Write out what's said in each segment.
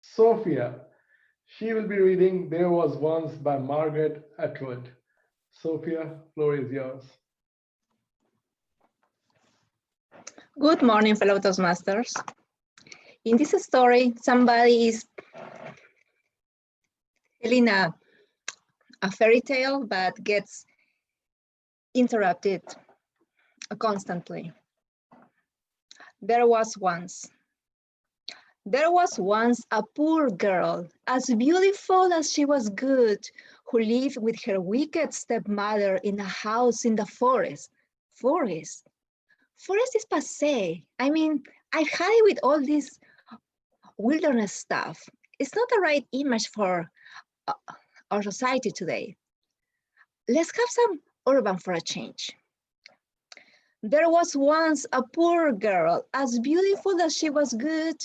Sofia. She will be reading There Was Once by Margaret Atwood. Sophia, floor is yours. Good morning, fellow Toastmasters. In this story, somebody is telling a fairy tale but gets interrupted constantly. There was once a poor girl, as beautiful as she was good, who lived with her wicked stepmother in a house in the forest. Forest is passé. I mean, I've had it with all this wilderness stuff. It's not the right image for our society today. Let's have some urban for a change. There was once a poor girl, as beautiful as she was good,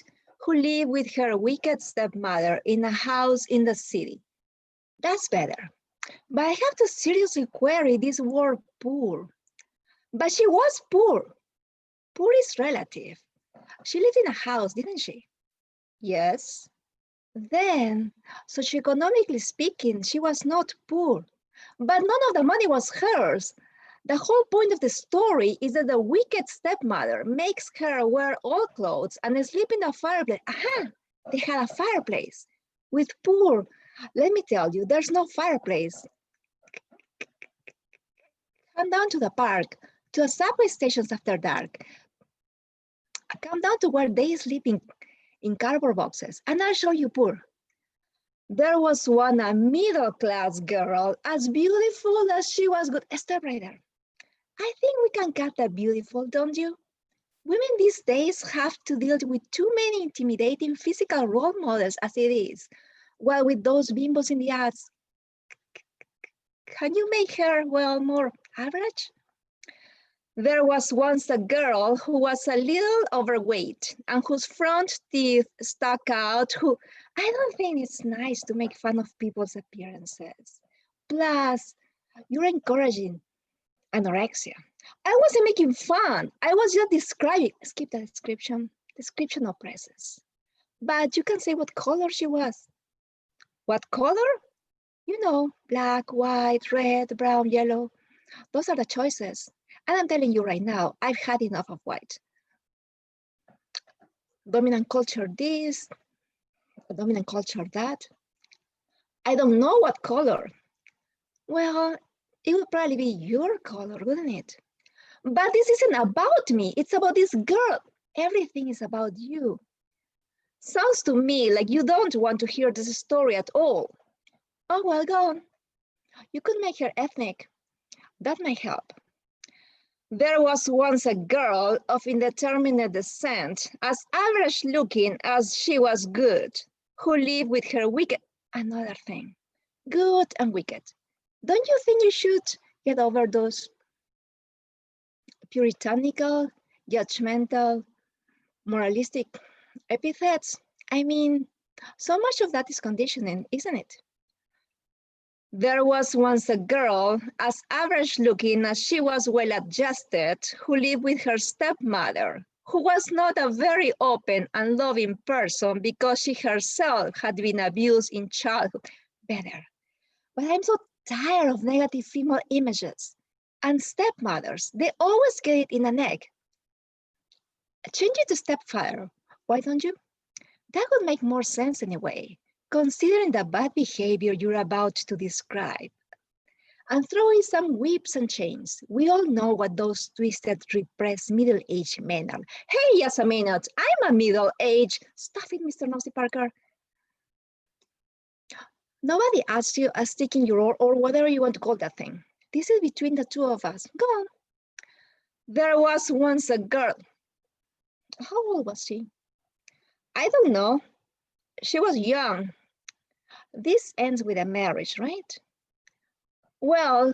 who lived with her wicked stepmother in a house in the city. That's better. But I have to seriously query this word poor. But she was poor. Poor is relative. She lived in a house, didn't she? Yes. Then, socioeconomically speaking, she was not poor. But none of the money was hers. The whole point of the story is that the wicked stepmother makes her wear old clothes and sleep in the fireplace. Aha! They had a fireplace. With poor, let me tell you, there's no fireplace. Come down to the park, to the subway stations after dark. Come down to where they sleep in cardboard boxes, and I'll show you poor. There was one a middle-class girl, as beautiful as she was good. Stop right there. I think we can cut that beautiful, don't you? Women these days have to deal with too many intimidating physical role models as it is. Well, with those bimbos in the ads, can you make her, well, more average? There was once a girl who was a little overweight and whose front teeth stuck out, who I don't think it's nice to make fun of people's appearances. Plus, you're encouraging anorexia. I wasn't making fun. I was just describing. Skip the description. Description oppresses. But you can say what color she was. What color? You know, black, white, red, brown, yellow. Those are the choices. And I'm telling you right now, I've had enough of white. Dominant culture this, dominant culture that. I don't know what color. Well, it would probably be your color, wouldn't it? But this isn't about me. It's about this girl. Everything is about you. Sounds to me like you don't want to hear this story at all. Oh, well, go on. You could make her ethnic. That might help. There was once a girl of indeterminate descent, as average looking as she was good, who lived with her wicked. Another thing, good and wicked. Don't you think you should get over those puritanical, judgmental, moralistic epithets? I mean, so much of that is conditioning, isn't it? There was once a girl, as average looking as she was well adjusted, who lived with her stepmother, who was not a very open and loving person because she herself had been abused in childhood. Better. But I'm so tired of negative female images. And stepmothers, they always get it in the neck. Change it to stepfather, why don't you? That would make more sense anyway, considering the bad behavior you're about to describe. And throw in some whips and chains. We all know what those twisted, repressed, middle-aged men are. Hey, just a minute, I'm a middle-aged. Stop it, Mr. Nosy Parker. Nobody asked you a stick in your oar or whatever you want to call that thing. This is between the two of us. Go on. There was once a girl. How old was she? I don't know. She was young. This ends with a marriage, right? Well,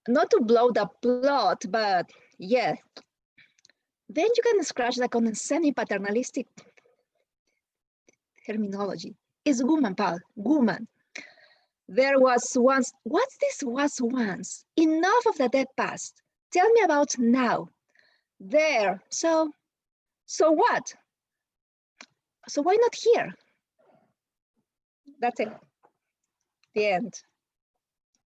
not to blow the plot, but yeah. Then you can scratch the condescending paternalistic terminology. It's woman, pal, woman. There was once, what's this was once? Enough of the dead past. Tell me about now. There, so what? So why not here? That's it. The end.